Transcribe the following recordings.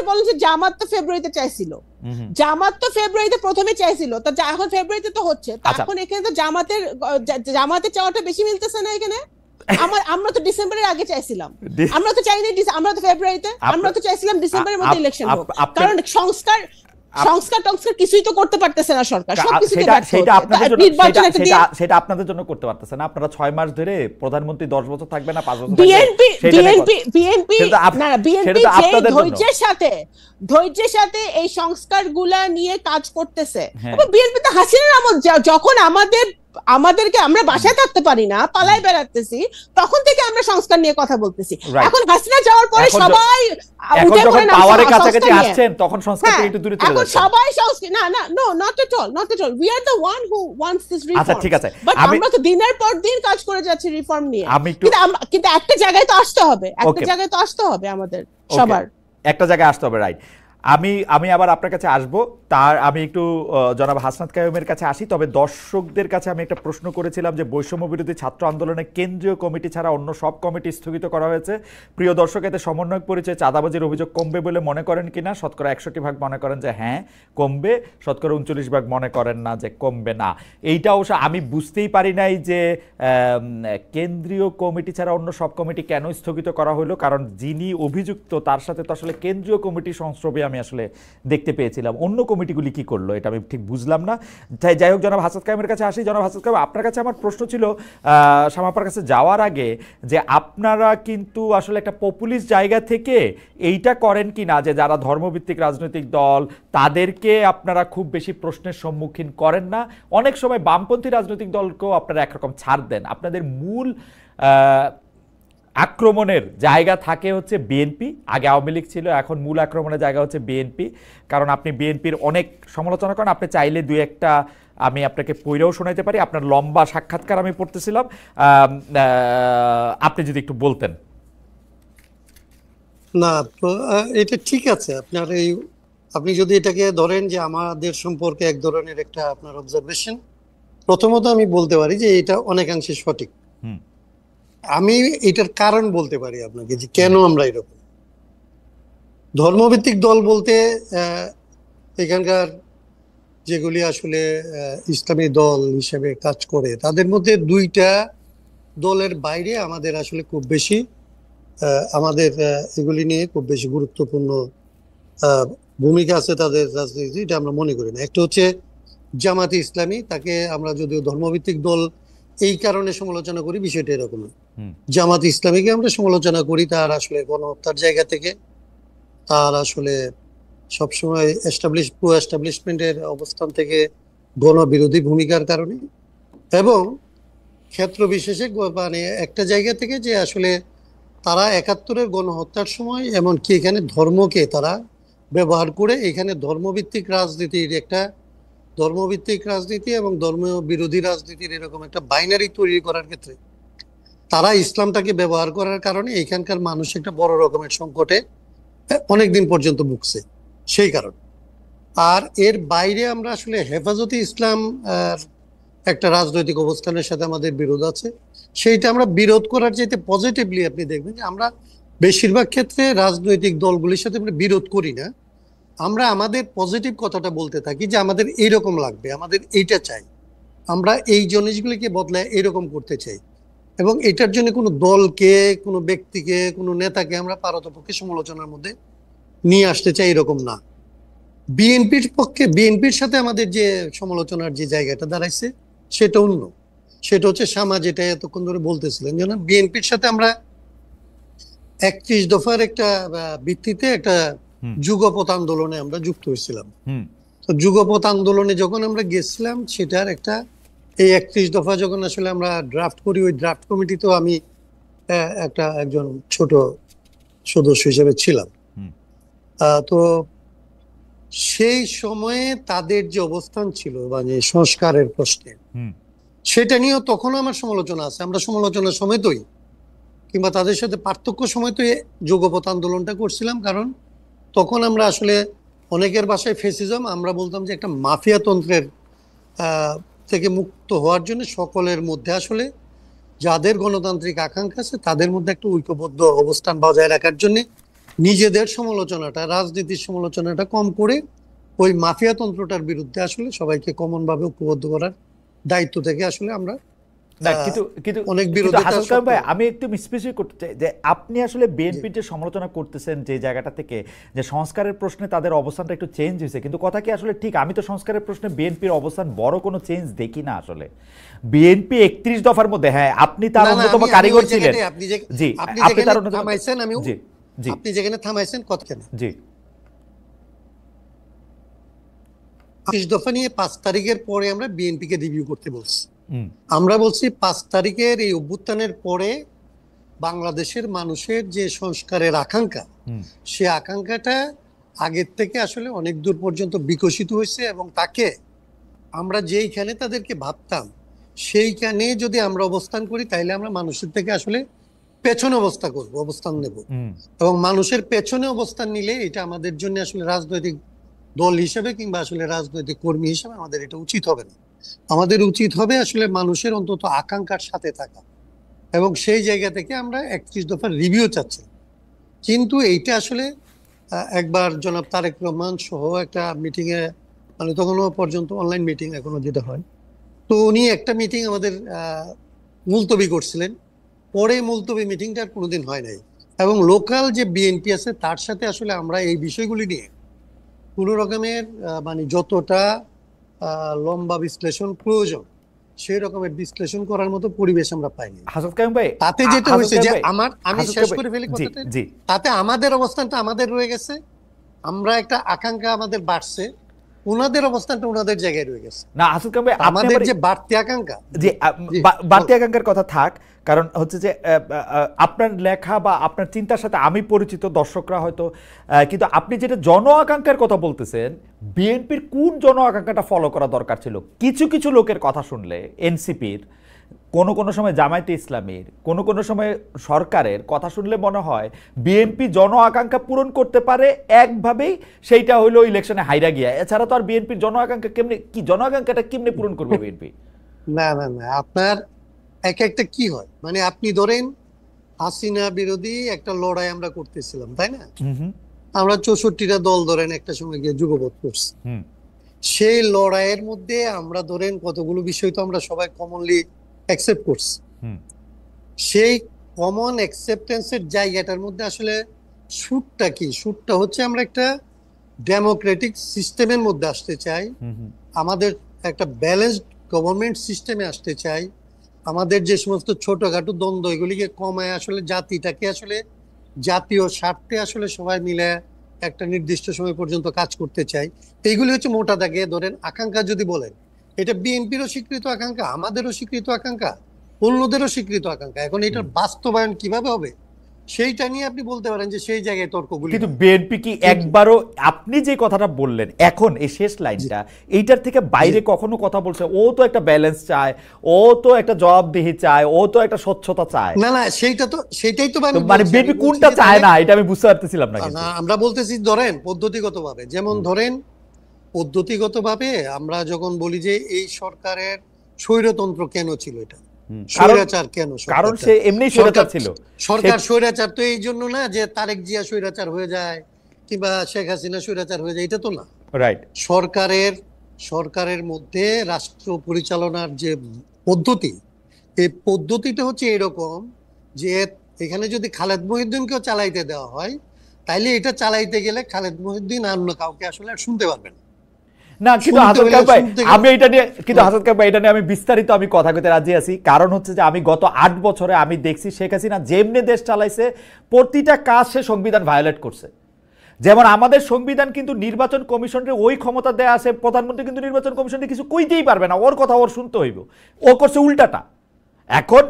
বলেন যে জামাত তো ফেব্রুয়ারিতে চাইছিল, জামাত তো ফেব্রুয়ারিতে প্রথমে চাইছিল, তা এখন ফেব্রুয়ারিতে তো হচ্ছে, এখন এখানে তো জামাতের চাওয়াটা বেশি মিলতেছে না এখানে। আমরা তো ডিসেম্বরের আগে চাইছিলাম, আমরা তো চাইনি আমরা তো ফেব্রুয়ারিতে, আমরা তো চাইছিলাম ডিসেম্বরের মধ্যে ইলেকশন হোক, কারণ সংস্কার কিছুই তো করতে পারতেছে না সরকার, সবকিছুতে ব্যর্থ। সেটা আপনাদের জন্য করতে পারতেছে না, আপনারা 6 মাস ধরে প্রধানমন্ত্রী 10 বছর থাকবে না 5 বছর ধৈর্যের সাথে এই সংস্কারগুলা নিয়ে কাজ করতেছে। বিএনপি তো হাসিনার আমল, যখন আমাদেরকে আমরা বাসায় থাকতে পারি না, পালায় বেড়াতেছি, তখন থেকে আমরা সংস্কার নিয়ে কথা বলতেছি। এখন হাসিনা যাওয়ার পরে সবাই পাওয়ারের কাছাকাছি আসছেন, তখন সংস্কার থেকে একটু দূরে চলে যাচ্ছেন। সবাই সংস্কার no not at all we are the one who wants this reform. আচ্ছা ঠিক আছে, আমরা তো দিনের পর দিন কাজ করে যাচ্ছি রিফর্ম নিয়ে, কিন্তু একটা জায়গায় তো আসতে হবে, আমাদের সবার একটা জায়গায় আসতে হবে, রাইট। আমি আবার আপনার কাছে আসব, তার আমি একটু জনাব হাসনাত কাইয়ুমের কাছে আসি। তবে দর্শকদের কাছে আমি একটা প্রশ্ন করেছিলাম যে বৈষম্য বিরোধী ছাত্র আন্দোলনের কেন্দ্রীয় কমিটি ছাড়া অন্য সব কমিটি স্থগিত করা হয়েছে। প্রিয় দর্শক, এতে সমন্বয়ক পরিচয় চাঁদাবাজির অভিযোগ কমবে বলে মনে করেন কিনা? শতকরা 61% মনে করেন যে হ্যাঁ কমবে, শতকরা 39% মনে করেন না যে কমবে না। এইটা অবশ্য আমি বুঝতেই পারি নাই যে কেন্দ্রীয় কমিটি ছাড়া অন্য সব কমিটি কেন স্থগিত করা হলো, কারণ যিনি অভিযুক্ত তার সাথে তো আসলে কেন্দ্রীয় কমিটি সংস্রবে আমি আসলে দেখতে পেয়েছিলাম, অন্য কমিটিগুলি কি করলো এটা আমি ঠিক বুঝলাম না। যাই হোক, জনাব হাসনাত কাইয়ুমের কাছে আসি। জনাব হাসনাত কাইয়ুম, আপনার কাছে আমার প্রশ্ন ছিল শামাপার কাছে যাওয়ার আগে, যে আপনারা কিন্তু আসলে একটা পপুলিস্ট জায়গা থেকে এইটা করেন কি না যে যারা ধর্মভিত্তিক রাজনৈতিক দল তাদেরকে আপনারা খুব বেশি প্রশ্নের সম্মুখীন করেন না, অনেক সময় বামপন্থী রাজনৈতিক দলকেও আপনারা একরকম ছাড় দেন, আপনাদের মূল আক্রমণের জায়গা থাকে হচ্ছে বিএনপি, আগে আওয়ামী লীগ ছিল, এখন মূল আক্রমণের জায়গা হচ্ছে বিএনপি, কারণ আপনি বিএনপির অনেক সমালোচনা করেন। আপনি চাইলে দুই একটা আমি আপনাকে পড়েও শোনাইতে পারি, আপনার লম্বা সাক্ষাৎকার আমি পড়তেছিলাম, আপনি যদি একটু বলতেন। না, এটা ঠিক আছে, আপনি যদি এটাকে ধরেন যে আমাদের সম্পর্কে এক ধরনের একটা আপনার অবজারভেশন, প্রথমত আমি বলতে পারি যে এটা অনেকাংশে সঠিক। আমি এটার কারণ বলতে পারি আপনাকে যে কেন আমরা এরকম। ধর্মভিত্তিক দল বলতে এখানকার যেগুলি আসলে ইসলামী দল হিসেবে কাজ করে তাদের মধ্যে দুইটা দলের বাইরে আমাদের আসলে খুব বেশি আমাদের এগুলি নিয়ে খুব বেশি গুরুত্বপূর্ণ ভূমিকা আছে তাদের রাজনীতি, এটা আমরা মনে করি না। একটা হচ্ছে জামাতে ইসলামী, তাকে আমরা যদিও ধর্মভিত্তিক দল এই কারণে সমালোচনা করি, বিষয়টা এরকম। জামাত ইসলামীকে আমরা সমালোচনা করি তার আসলে গণহত্যার জায়গা থেকে, তার আসলে সবসময় প্রো এস্টাবলিশমেন্টের অবস্থান থেকে গণবিরোধী ভূমিকার কারণে, এবং ক্ষেত্র বিশেষে মানে একটা জায়গা থেকে যে আসলে তারা 71-এর গণহত্যার সময় এমনকি এখানে ধর্মকে তারা ব্যবহার করে এখানে ধর্মভিত্তিক রাজনীতি এবং ধর্ম বিরোধী রাজনীতির এরকম একটা বাইনারি তৈরি করার ক্ষেত্রে তারা ইসলামটাকে ব্যবহার করার কারণে এখানকার মানুষ একটা বড় রকমের সংকটে অনেকদিন পর্যন্ত ভুগছে সেই কারণ। আর এর বাইরে আমরা আসলে হেফাজতে ইসলাম একটা রাজনৈতিক অবস্থানের সাথে আমাদের বিরোধ আছে, সেইটা আমরা বিরোধ করার চাইতে পজিটিভলি আপনি দেখবেন যে আমরা বেশিরভাগ ক্ষেত্রে রাজনৈতিক দলগুলির সাথে আমরা বিরোধ করি না, আমরা আমাদের পজিটিভ কথাটা বলতে থাকি যে আমাদের এইরকম লাগবে, আমাদের এইটা চাই, আমরা এই জিনিসগুলিকে বদলায় এরকম করতে চাই, এবং এটার জন্য কোনো দলকে, কোনো ব্যক্তিকে, কোনো নেতাকে আমরা পারতপক্ষে সমালোচনার মধ্যে নিয়ে আসতে চাই এরকম না। বিএনপির সাথে আমাদের যে সমালোচনার যে জায়গাটা দাঁড়াইছে সেটা অন্য, সেটা হচ্ছে যেটা এতক্ষণ ধরে বলতেছিলেন, যেন বিএনপির সাথে আমরা 31 দফার একটা ভিত্তিতে একটা যুগপৎ আন্দোলনে আমরা যুক্ত হয়েছিলাম। তো যুগপৎ আন্দোলনে যখন আমরা গেছিলাম সেটার একটা এই 31 দফা যখন আসলে আমরা ড্রাফট করি, ওই ড্রাফট কমিটিতেও আমি একজন ছোট সদস্য হিসেবে ছিলাম। তো সেই সময়ে তাদের যে অবস্থান ছিল মানে সংস্কারের প্রশ্নে, সেটা নিয়েও তখনও আমার সমালোচনা আছে, আমরা সমালোচনার সময়তই কিংবা তাদের সাথে পার্থক্য সময়তই যুগপৎ আন্দোলনটা করছিলাম, কারণ তখন আমরা আসলে অনেকের ভাষায় ফেসিজম, আমরা বলতাম যে একটা মাফিয়া তন্ত্রের থেকে মুক্ত হওয়ার জন্য সকলের মধ্যে আসলে যাদের গণতান্ত্রিক আকাঙ্ক্ষা আছে তাদের মধ্যে একটা ঐক্যবদ্ধ অবস্থান বজায় রাখার জন্য নিজেদের সমালোচনাটা, রাজনীতির সমালোচনাটা কম করে ওই মাফিয়া তন্ত্রটার বিরুদ্ধে আসলে সবাইকে কমন ভাবে ঐক্যবদ্ধ করার দায়িত্ব থেকে আসলে আমরা অনেক বিরোধিতা। ভাই আমি একটু স্পেসিফিক করতে চাই যে আপনি আসলে বিএনপির যে সমালোচনা করতেছেন যে জায়গাটা থেকে, যে সংস্কারের প্রশ্নে তাদের অবস্থানটা একটু চেঞ্জ হয়েছে, কিন্তু কথা কি আসলে ঠিক? আমি তো সংস্কারের প্রশ্নে বিএনপির অবস্থান বড় কোনো চেঞ্জ দেখি না আসলে। বিএনপি 31 দফার মধ্যে, হ্যাঁ আপনি তার অন্যতম কারিগর ছিলেন, জি আপনি তার অন্যতম, জি জি আপনি যেখানে থামাইছেন কতখানি, জি 30 দফা নিয়ে 5 তারিখের পরে আমরা বিএনপিকে রিভিউ করতে বলছি। আমরা বলছি 5 তারিখের এই অভ্যুত্থানের পরে বাংলাদেশের মানুষের যে সংস্কারের আকাঙ্ক্ষা, সে আকাঙ্ক্ষাটা আগের থেকে আসলে অনেক দূর পর্যন্ত বিকশিত হয়েছে, এবং তাকে আমরা যেইখানে তাদেরকে ভাবতাম সেইখানে যদি আমরা অবস্থান করি তাইলে আমরা মানুষের থেকে আসলে পেছনে অবস্থান নেব, এবং মানুষের পেছনে অবস্থান নিলে এটা আমাদের জন্য আসলে রাজনৈতিক দল হিসেবে কিংবা আসলে রাজনৈতিক কর্মী হিসেবে আমাদের এটা উচিত হবে না। আমাদের উচিত হবে আসলে মানুষের অন্তত আকাঙ্ক্ষার সাথে থাকা, এবং সেই জায়গা থেকে আমরা 31 দফার রিভিউ চাচ্ছি। কিন্তু এইটা আসলে একবার জনাব তারেক রহমান সহ একটা মিটিং এ, মানে তখনও পর্যন্ত অনলাইন মিটিং এখনো যেটা হয়, তো উনি একটা মিটিং আমাদের মুলতবি করছিলেন, পরে মুলতবি মিটিংটা কোনোদিন হয় নাই, এবং লোকাল যে বিএনপি আছে তার সাথে আসলে আমরা এই বিষয়গুলি নিয়ে কোনো রকমের মানে যতটা লম্বা বিশ্লেষণ প্রয়োজন সেই রকমের বিশ্লেষণ করার মতো পরিবেশ আমরা পাইনি। হাসান কাইয়ুম ভাই, তাতে যেটা হয়েছে যে আমি শেষ করে ফেলি কথাটা, তাতে আমাদের অবস্থানটা আমাদের রয়ে গেছে, আমরা একটা আকাঙ্ক্ষা আমাদের বাড়ছে, ওনাদের অবস্থানটা ওনাদের জায়গায় রয়ে গেছে। না হাসান কাইয়ুম ভাই, আমাদের যে বাড়তি আকাঙ্ক্ষা, জি বাড়তি আকাঙ্ক্ষার কথা থাক, কারণ হচ্ছে যে আপনার লেখা বা আপনার চিন্তার সাথে আমি পরিচিত, দর্শকরা হয়তো, কিন্তু আপনি যেটা জন আকাঙ্ক্ষার কথা বলতেছেন, বিএনপির কোন জন আকাঙ্ক্ষাটা ফলো করা দরকার ছিল? কিছু কিছু লোকের কথা শুনলে, এনসিপির, কোনো সময় জামায়াতে ইসলামীর, কোনো সময় সরকারের কথা শুনলে মনে হয় বিএনপি জন আকাঙ্ক্ষা পূরণ করতে পারে একভাবেই, সেইটা হলো ইলেকশনে হাইরা গিয়া। এছাড়া তো আর বিএনপির জন আকাঙ্ক্ষা জন আকাঙ্ক্ষাটা কেমনে পূরণ করবে বিএনপি? না না না, আপনার একটা কি হয়, মানে আপনি ধরেন হাসিনা বিরোধী একটা লড়াই আমরা করতেছিলাম, তাই না? আমরা 64টা দল ধরেন একটা সময় গিয়ে যুগপৎ করছি, সেই লড়াইয়ের মধ্যে আমরা ধরেন কতগুলো বিষয় তো আমরা সবাই কমনলি অ্যাকসেপ্ট করছি। সেই কমন অ্যাকসেপ্টেন্সের জায়গাটার মধ্যে আসলে সুরটা কি? সুরটা হচ্ছে আমরা একটা ডেমোক্রেটিক সিস্টেমের মধ্যে আসতে চাই, আমাদের একটা ব্যালেন্সড গভর্নমেন্ট সিস্টেমে আসতে চাই, আমাদের যে সমস্ত ছোটখাটো দ্বন্দ্ব এগুলিকে কমায় আসলে জাতিটাকে আসলে জাতীয় স্বার্থে আসলে সবাই মিলে একটা নির্দিষ্ট সময় পর্যন্ত কাজ করতে চাই। এইগুলি হচ্ছে মোটা দাগে ধরেন আকাঙ্ক্ষা। যদি বলেন এটা বিএনপিরও স্বীকৃত আকাঙ্ক্ষা, আমাদেরও স্বীকৃত আকাঙ্ক্ষা, অন্যদেরও স্বীকৃত আকাঙ্ক্ষা। এখন এটার বাস্তবায়ন কিভাবে হবে সেইটা নিয়ে আপনি বলতে পারেন যে সেই জায়গায় তর্কগুলি। কিন্তু বিএনপি কি একবারও, আপনি যে কথাটা বললেন এখন এই শেষ লাইনটা, এইটার থেকে বাইরে কখনো কথা বলছে? ও তো একটা ব্যালেন্স চায়, ও তো একটা জবাবদিহি চায়, ও তো একটা স্বচ্ছতা চায়। না না, সেটাই তো মানে বিএনপি কোনটা চায় না এটা আমি বুঝতে পারতেছিলাম না। আমরা বলতেছি ধরেন পদ্ধতিগতভাবে, যেমন ধরেন পদ্ধতিগতভাবে আমরা যখন বলি যে এই সরকারের স্বৈরতন্ত্র কেন ছিল, এটা স্বৈরাচার কেন? কারণ সে এমনিই স্বৈরাচার ছিল। সরকার স্বৈরাচার তো এই জন্য না যে তারেক জিয়া স্বৈরাচার হয়ে যায় কিংবা শেখ হাসিনা স্বৈরাচার হয়ে যায়, এটা তো না। রাইট। সরকারের মধ্যে রাষ্ট্র পরিচালনার যে পদ্ধতি, এই পদ্ধতিটা হচ্ছে এরকম যে এখানে যদি খালেদ মহিউদ্দিনকেও চালাইতে দেওয়া হয় তাইলে এটা চালাইতে গেলে খালেদ মহিউদ্দিন অন্য কাউকে আসলে আর শুনতে পারবেন না। কিন্তু হাসান কাইয়ুম ভাই, আমি এটা নিয়ে, কিন্তু হাসান কাইয়ুম ভাই এটা নিয়ে আমি বিস্তারিত আমি কথা কইতে রাজি আছি। কারণ হচ্ছে যে আমি গত 8 বছরে আমি দেখছি শেখ হাসিনা যেমনি দেশ চালাইছে, প্রতিটা কাজ সে সংবিধান ভায়োলেট করছে। যেমন আমাদের সংবিধান কিন্তু নির্বাচন কমিশনের ওই ক্ষমতা দেয়া আছে, প্রধানমন্ত্রী কিন্তু নির্বাচন কমিশনে কিছু কইতেই পারবে না, ওর কথা ওর শুনতে হইব। ও করছে উল্টাটা। এখন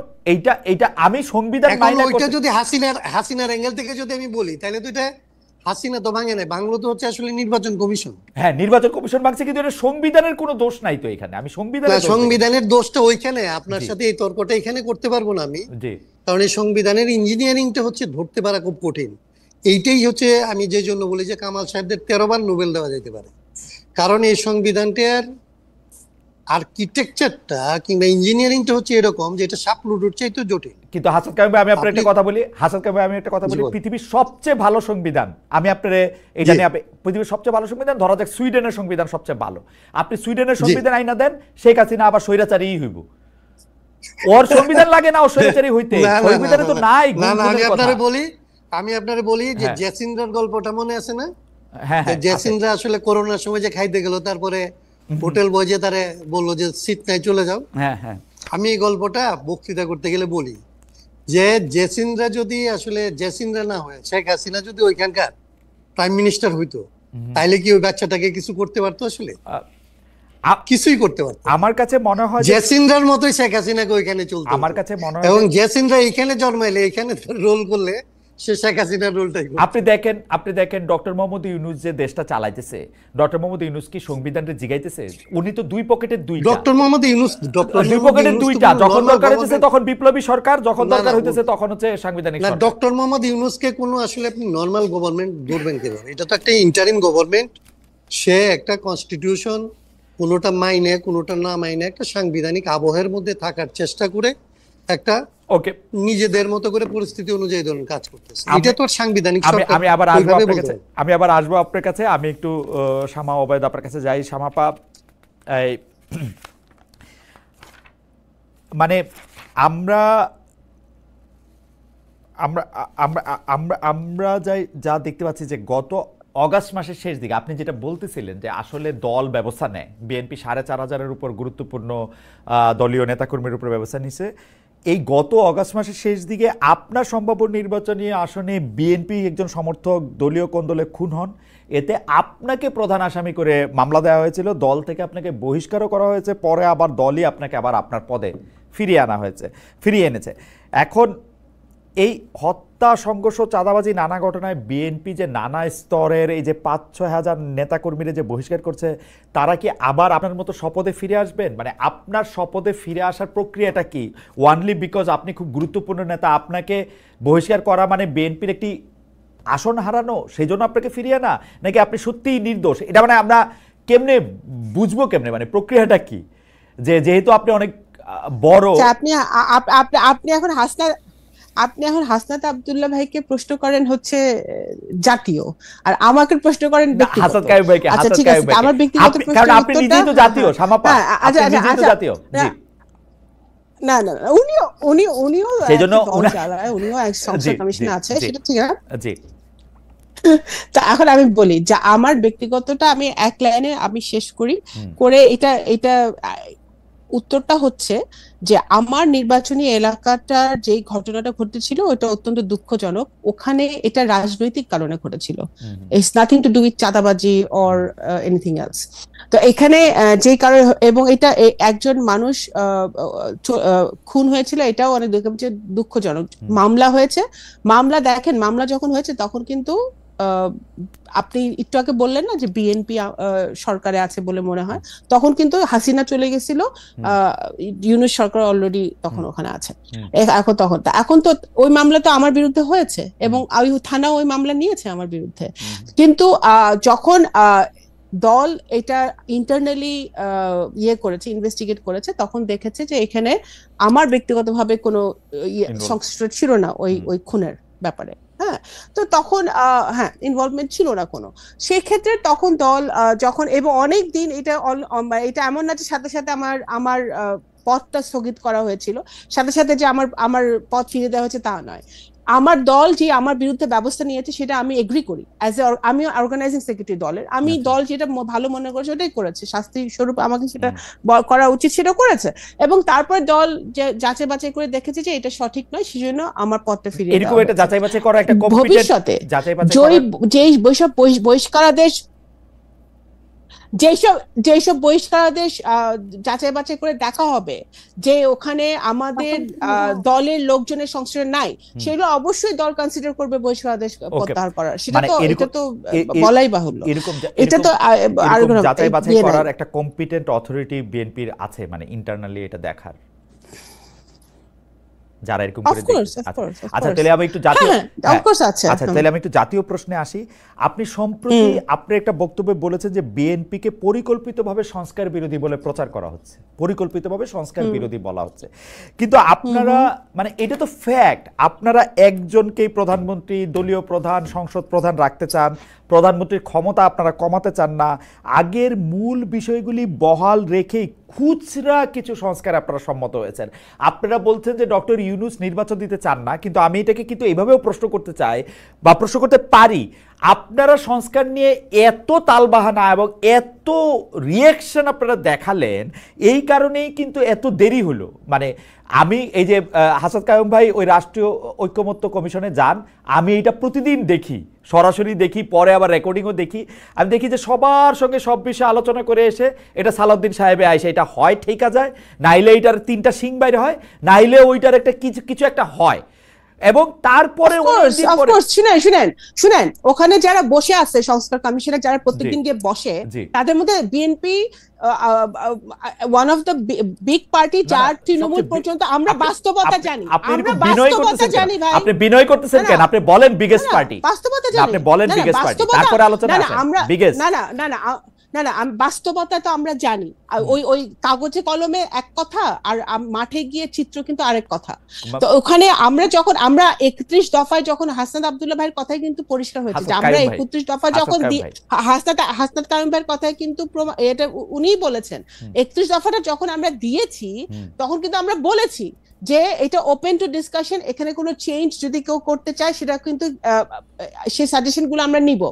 এইটা আমি সংবিধান মাইনা করতে, ওইটা যদি হাসিনার অ্যাঙ্গেল থেকে যদি আমি বলি তাহলে তো এটা হাসিনা তো ভাঙে নাই, বাংলো তো হচ্ছে আসলে নির্বাচন কমিশন। হ্যাঁ, নির্বাচন কমিশন ভাঙছে, কিন্তু এটা সংবিধানের কোনো দোষ নাই তো এখানে। আমি সংবিধানের দোষটা ওইখানে, আপনার সাথে এই তর্কটা এখানে করতে পারবো না আমি, কারণ এই সংবিধানের ইঞ্জিনিয়ারিংটা হচ্ছে ধরতে পারা খুব কঠিন। এইটাই হচ্ছে আমি যে জন্য বলি যে কামাল সাহেবদের 13 বার নোবেল দেওয়া যেতে পারে, কারণ এই সংবিধানটার আর্কিটেকচারটা কিংবা ইঞ্জিনিয়ারিংটা হচ্ছে এরকম যে এটা সাপ লুডোর চাইতে জটিল। কিন্তু হাসান কাইম ভাই, আমি আপনার একটা কথা বলি, হাসান কাইম ভাই আমি একটা কথা বলি, পৃথিবীর সবচেয়ে ভালো সংবিধান, আমি আপনার এই জানি, পৃথিবীর সবচেয়ে ভালো সংবিধান ধরা যাক সুইডেনের সংবিধান সবচেয়ে ভালো, আপনি সুইডেনের সংবিধান আইনা দেন, শেখ হাসিনা আবার স্বৈরাচারীই হইব। ওর সংবিধান লাগে না ও স্বৈরাচারী হইতে, সংবিধানে তো নাই। আমি আপনারে বলি যে জেসিন্দ্রার গল্পটা মনে আছে না? হ্যাঁ, জেসিন্দ্রা আসলে করোনার সময় যে খাইতে গেল, তারপরে হোটেল বয় যে তারে বললো যে সিট নাই চলে যাও। হ্যাঁ হ্যাঁ, আমি এই গল্পটা বক্তৃতা করতে গেলে বলি যে জেসিন্দ্রা যদি আসলে জেসিন্দ্রা না হয়, শেখ হাসিনা যদি ওইখানকার প্রাইম মিনিস্টার হইতো, তাইলে কি ওই বাচ্চাটাকে কিছু করতে পারতো? আসলে কিছুই করতে পারতো। আমার কাছে মনে হয় জেসিন্দ্রার মতোই শেখ হাসিনাকে ওইখানে চলতো। আমার কাছে মনে হয়, এবং জেসিন্দ্রা এখানে জন্মাইলে, এখানে রোল করলে সে শেখ হাসিনার রোলটাই করবে। আপনি দেখেন ডক্টর মোহাম্মদ ইউনূস যে দেশটা চালাইতেছে, ডক্টর মোহাম্মদ ইউনূস কি সংবিধানটা জিগাইতেছে? উনি তো দুই পকেটের দুইটা। ডক্টর মোহাম্মদ ইউনূস দুই পকেটের দুইটা, যখন দরকার হইতেছে তখন বিপ্লবী সরকার, যখন দরকার হইতেছে তখন হচ্ছে সাংবিধানিক সরকার। ডক্টর মোহাম্মদ ইউনূসকে কোনো আসলে আপনি নরমাল গভর্নমেন্ট ধরবেন কিভাবে? এটা তো একটা ইন্টারিম গভর্নমেন্ট। সে একটা কনস্টিটিউশন কোনোটা মাইনে কোনোটা না মাইনে একটা সাংবিধানিক আবহের মধ্যে থাকার চেষ্টা করে একটা ওকে নিজেদের মতো করে পরিস্থিতি অনুযায়ী ধরুন কাজ করতেছে। এটা তো সাংবিধানিক সরকার। আমি আবার আসবো আপনার কাছে, আমি একটু শামা ওবায়দ আপনার কাছে যাই। শামাপা, মানে আমরা আমরা আমরা আমরা আমরা যা দেখতে পাচ্ছি যে গত অগাস্ট মাসের শেষ দিকে আপনি যেটা বলতেছিলেন যে আসলে দল ব্যবস্থা নেয়, বিএনপি 4,500-এর উপর গুরুত্বপূর্ণ দলীয় নেতাকর্মীর উপর ব্যবস্থা নিছে। এই গত অগাস্ট মাসের শেষ দিকে আপনার সম্ভাব্য নির্বাচনী আসনে বিএনপি একজন সমর্থক দলীয় কোন্দলে খুন হন, এতে আপনাকে প্রধান আসামি করে মামলা দেওয়া হয়েছিল, দল থেকে আপনাকে বহিষ্কারও করা হয়েছে, পরে আবার দলই আপনাকে আবার আপনার পদে ফিরিয়ে এনেছে। এখন এই হত্যা, সংঘর্ষ, চাঁদাবাজি, নানা ঘটনায় বিএনপি যে নানা স্তরের এই যে 5-6 হাজার নেতাকর্মীরা যে বহিষ্কার করছে, তারা কি আবার আপনার মতো শপথে ফিরে আসবেন? মানে আপনার শপথে ফিরে আসার প্রক্রিয়াটা কি? ওয়ানলি বিকজ আপনি খুব গুরুত্বপূর্ণ নেতা, আপনাকে বহিষ্কার করা মানে বিএনপির একটি আসন হারানো, সেই জন্য আপনাকে ফিরিয়ে আনা, নাকি আপনি সত্যিই নির্দোষ? এটা মানে আমরা কেমনে বুঝবো, কেমনে মানে প্রক্রিয়াটা কি? যেহেতু আপনি অনেক বড়, আপনি এখন হাসনাত আব্দুল্লাহ ভাইকে প্রশ্ন করেন হচ্ছে জাতীয়, আর আমাকে প্রশ্ন করেন হাসান কাইয়ুম ভাইকে। আচ্ছা ঠিক আছে, আমার ব্যক্তিগত প্রশ্ন, কারণ আপনি নিজেই তো জাতীয়। শামাপা, আপনি নিজেই তো জাতীয়। জি, না উনিও সেজন্য উনিও এক সংসদ কমিশনে আছে, সেটা ঠিক আছে। জি, তা এখন আমি বলি যে আমার ব্যক্তিগতটা আমি এক লাইনে আমি শেষ করে এটা উত্তরটা হচ্ছে যে আমার নির্বাচনী এলাকাটার যে ঘটনাটা ঘটেছিল ওটা অত্যন্ত দুঃখজনক। ওখানে এটা রাজনৈতিক কারণে ঘটেছিল, it's nothing to do with চাঁদাবাজি অর এনিথিং এলস। তো এখানে যে কারণে, এবং এটা একজন মানুষ খুন হয়েছিল, এটাও অনেক দুঃখজনক। মামলা হয়েছে, দেখেন মামলা যখন হয়েছে তখন কিন্তু আপনি একটু আগে বললেন না যে বিএনপি সরকারে আছে বলে মনে হয়, তখন কিন্তু হাসিনা চলে গেছিল, ইউনূস সরকার অলরেডি তখন ওখানে আছে। এখন তো ওই মামলা তো আমার বিরুদ্ধে হয়েছে এবং ওই থানা ওই মামলা নিয়েছে আমার বিরুদ্ধে। কিন্তু যখন দল এটা ইন্টারনালি করেছে, ইনভেস্টিগেট করেছে, তখন দেখেছে যে এখানে আমার ব্যক্তিগতভাবে কোনো সংশ্লিষ্ট ছিল না ওই খুনের ব্যাপারে। হ্যাঁ, তো তখন ইনভলভমেন্ট ছিল না কোনো। সেক্ষেত্রে তখন দল যখন, এবং অনেক দিন এটা এমন না যে সাথে সাথে আমার পদটা স্থগিত করা হয়েছিল, সাথে সাথে যে আমার পদ ফিরে দেওয়া হয়েছে তা নয়। আমার দল যে আমার বিরুদ্ধে ব্যবস্থা নিয়েছে সেটা আমি এগ্রি করি, আমি অর্গানাইজিং সেক্রেটারি দলের, আমি দল যেটা ভালো মনে করেছে ওটাই করেছে, শাস্তি স্বরূপ আমাকে সেটা করা উচিত সেটা করেছে, এবং তারপর দল যে যাচাই বাছাই করে দেখেছে যে এটা সঠিক নয়, সেজন্য আমার পদটা ফিরিয়ে দেওয়া হয়েছে। এটা যাচাই বাছাই করা একটা ভবিষ্যতে যেসব বহিষ্কারাদেশ যেসব বহিষ্কারাদেশ যাচাই বাছাই করে দেখা হবে যে ওখানে আমাদের দলের লোকজনের সংশ্রয় নাই, সেগুলো অবশ্যই দল কনসিডার করবে বহিষ্কারাদেশ প্রত্যাহার করার। সেটা তো এটা তো বলাই বাহুল্য। এটা তো যাচাই বাছাই করার একটা কম্পিটেন্ট অথরিটি বিএনপির আছে, মানে ইন্টারনালি এটা দেখার। যারা এরকম Of করে course, দেখতেছে? of course, of আচ্ছা course. তাহলে আমি একটু জাতীয় হ্যাঁ, of course আছে। আচ্ছা তাহলে আমি একটু জাতীয় প্রশ্নে আসি। আপনি সম্প্রতি আপনি একটা বক্তব্যে বলেছেন যে বিএনপিকে পরিকল্পিতভাবে সংস্কার বিরোধী বলে প্রচার করা হচ্ছে, পরিকল্পিতভাবে সংস্কার বিরোধী বলা হচ্ছে, কিন্তু আপনারা মানে এটা তো ফ্যাক্ট, আপনারা একজনকেই প্রধানমন্ত্রী, দলীয় প্রধান, সংসদ প্রধান রাখতে চান, প্রধানমন্ত্রীর ক্ষমতা আপনারা কমাতে চান না, আগের মূল বিষয়গুলি বহাল রেখেই খুচরা কিছু সংস্কার আপনারা সম্মত হয়েছেন। আপনারা বলছেন যে ডক্টর ইউনূস নির্বাচন দিতে চান না, কিন্তু আমি এটাকে কিন্তু এভাবেও প্রশ্ন করতে চাই বা প্রশ্ন করতে পারি, আপনারা সংস্কার নিয়ে এত তালবাহানা এবং এত রিয়াকশন আপনারা দেখালেন, এই কারণেই কিন্তু এত দেরি হলো। মানে আমি এই যে হাসান কায়ুম ভাই ওই রাষ্ট্রীয় ঐকমত্য কমিশনে যান, আমি এটা প্রতিদিন দেখি, সরাসরি দেখি, পরে আবার রেকর্ডিংও দেখি। আমি দেখি যে সবার সঙ্গে সব বিষয়ে আলোচনা করে এসে এটা সালাউদ্দিন সাহেবে আইসে এটা হয় ঠিক যায়, নাইলে এইটার 3টা শিং বাইরে হয়, নাইলে ওইটার একটা কিছু একটা হয়। এবং তারপরে শুনেন ওখানে যারা বসে আছে সংস্কার কমিশনে, যারা প্রত্যেকদিন গিয়ে বসে, তাদের মধ্যে BNP one of the big party, যার তৃণমূল পর্যন্ত আমরা বাস্তবতা জানি। আমরা বাস্তবতা জানি ভাই। আপনি বিনয় করতেছেন কেন? আপনি বলেন বিগেস্ট পার্টি, বাস্তবতা জানি, আপনি বলেন বিগেস্ট পার্টি, তারপরে আলোচনা আসে বিগেস্ট। না বাস্তবতা তো আমরা জানি। ওই কাগজে কলমে এক কথা, আর মাঠে গিয়ে চিত্র কিন্তু আরেক কথা। তো ওখানে আমরা 31 দফায় যখন হাসনাত আব্দুল্লাহ ভাইয়ের কথাই কিন্তু পরিষ্কার হয়েছে যে আমরা 31 দফা যখন হাসনাত কায়ুম ভাইয়ের কথাই কিন্তু এটা উনিই বলেছেন, 31 দফাটা যখন আমরা দিয়েছি তখন কিন্তু আমরা বলেছি যে এটা ওপেন টু ডিসকাশন, এখানে কোনো চেঞ্জ যদি কেউ করতে চায় সেটা কিন্তু সেই সাজেশন গুলো আমরা নিব।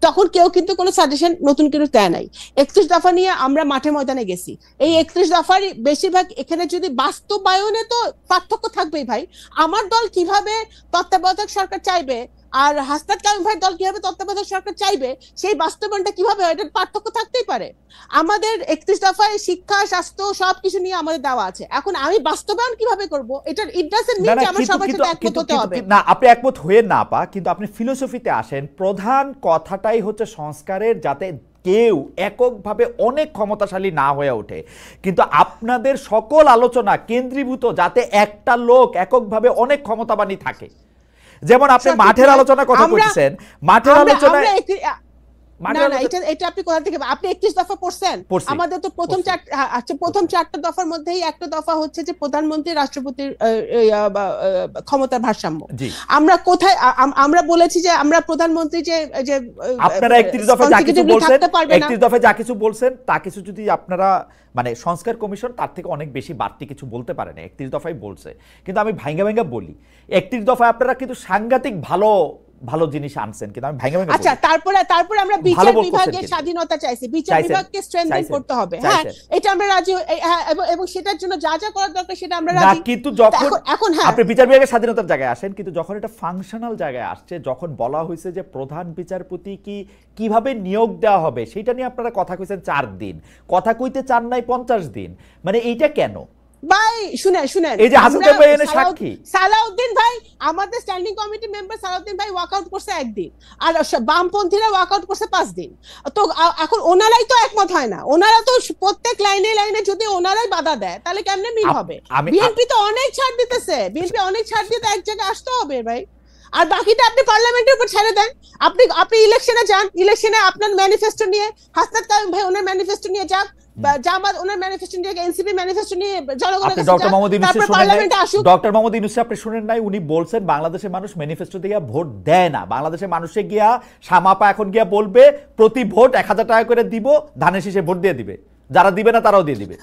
তখন কেউ কিন্তু কোনো সাজেশন নতুন কিছু দেয় নাই। 31 দফা নিয়ে আমরা মাঠে ময়দানে গেছি। এই 31 দফার বেশিরভাগ এখানে যদি বাস্তবায়নে তো পার্থক্য থাকবেই ভাই। আমার দল কিভাবে তত্ত্বাবধায়ক সরকার চাইবে আর হাসনাত কায়ুম ভাইয়ের দল কিভাবে তত্ত্বাবধায়ক সরকার চাইবে, সেই বাস্তবায়নটা কিভাবে হয়, এটার পার্থক্য থাকতেই পারে। আমাদের 31 দফায় শিক্ষা, স্বাস্থ্য সবকিছু নিয়ে আমাদের দেওয়া আছে। এখন আমি বাস্তবায়ন কিভাবে করব, এটা ইট ডাজন্ট মিন যে আমার সবার সাথে একমত হতে হবে না। আপনি একমত হয়ে না পা, কিন্তু আপনি ফিলোসফিতে আসেন। প্রধান কথাটাই হচ্ছে সংস্কারের, যাতে কেউ এককভাবে অনেক ক্ষমতাশালী না হয়ে ওঠে, কিন্তু আপনাদের সকল আলোচনা কেন্দ্রীভূত যাতে একটা লোক এককভাবে অনেক ক্ষমতাবানী থাকে। যেমন আপনি মাঠের আলোচনা কথা বলছেন, মাঠের আলোচনা এটা আপনি কোথা থেকে, আপনি 31 দফা পড়ছেন? আমাদের তো প্রথম 4টা দফার মধ্যেই একটা দফা হচ্ছে যে প্রধানমন্ত্রী রাষ্ট্রপতির ক্ষমতার ভারসাম্য। আমরা কোথায় আমরা বলেছি যে আমরা প্রধানমন্ত্রী যে আপনারা 31 দফা যা কিছু বলছেন, 31 দফা যা কিছু বলছেন তা কিছু যদি আপনারা মানে সংস্কার কমিশন তার থেকে অনেক বেশি বাড়তি কিছু বলতে পারে না, 31 দফাই বলছে। কিন্তু আমি ভাঙ্গা বলি, 31 দফায় আপনারা কিন্তু সাংঘাতিক ভালো জিনিস আনছেন, কিন্তু আমি ভাঙ্গা আচ্ছা তারপরে আমরা বিচার বিভাগের স্বাধীনতা চাইছি, বিচার বিভাগকে স্ট্রেংথেন করতে হবে। হ্যাঁ, এটা আমরা রাজি, এবং সেটার জন্য যা যা করার দরকার সেটা আমরা রাজি। কিন্তু যখন আপনি বিচার বিভাগের স্বাধীনতার জায়গায় আসেন, কিন্তু যখন এটা ফাংশনাল জায়গায় আসছে, যখন বলা হয়েছে যে প্রধান বিচারপতি কিভাবে নিয়োগ দেওয়া হবে, সেটা নিয়ে আপনারা কথা কইছেন 4 দিন, কথা কইতে চান নাই 50 দিন। মানে এইটা কেন ভাই? শুনেন, এই যে হাসান ভাই এনে সাক্ষী, সালাউদ্দিন ভাই, আমাদের স্ট্যান্ডিং কমিটি মেম্বার সালাউদ্দিন ভাই ওয়াকআউট করছে 1 দিন, আর বামপন্থীরা ওয়াকআউট করছে 5 দিন। তো এখন ওনারাই তো একমত হয় না, ওনারা তো প্রত্যেক লাইনে যদি ওনারাই বাধা দেয় তাহলে কেমনে মিল হবে? বিএনপি তো অনেক ছাড় দিতেছে, বিএনপি অনেক ছাড় দিয়ে এক জায়গায় আসতে হবে ভাই। আর বাকিটা আপনি পার্লামেন্টের উপর ছেড়ে দেন। আপনি ইলেকশনে যান, ইলেকশনে আপনার ম্যানিফেস্টো নিয়ে, হাসনাত কায়ুম ভাই ওনার ম্যানিফেস্টো নিয়ে যাক, জামাত ওনার ম্যানিফেস্টো নিয়ে, এনসিপি ম্যানিফেস্টো নিয়ে জনগণের কাছে ডক্টর মোহাম্মদ ইউনূস পার্লামেন্টে আসুক। ডক্টর মোহাম্মদ ইউনূস আপনি শুনেন নাই? উনি বলছেন বাংলাদেশের মানুষ ম্যানিফেস্টো দিয়ে ভোট দেয় না। বাংলাদেশের মানুষে গিয়া সামাপা এখন গিয়া বলবে প্রতি ভোট 1000 টাকা করে দিব, ধানের শীষে ভোট দিয়ে দিবে, যারা দিবে না তারাও দিয়ে দিবে।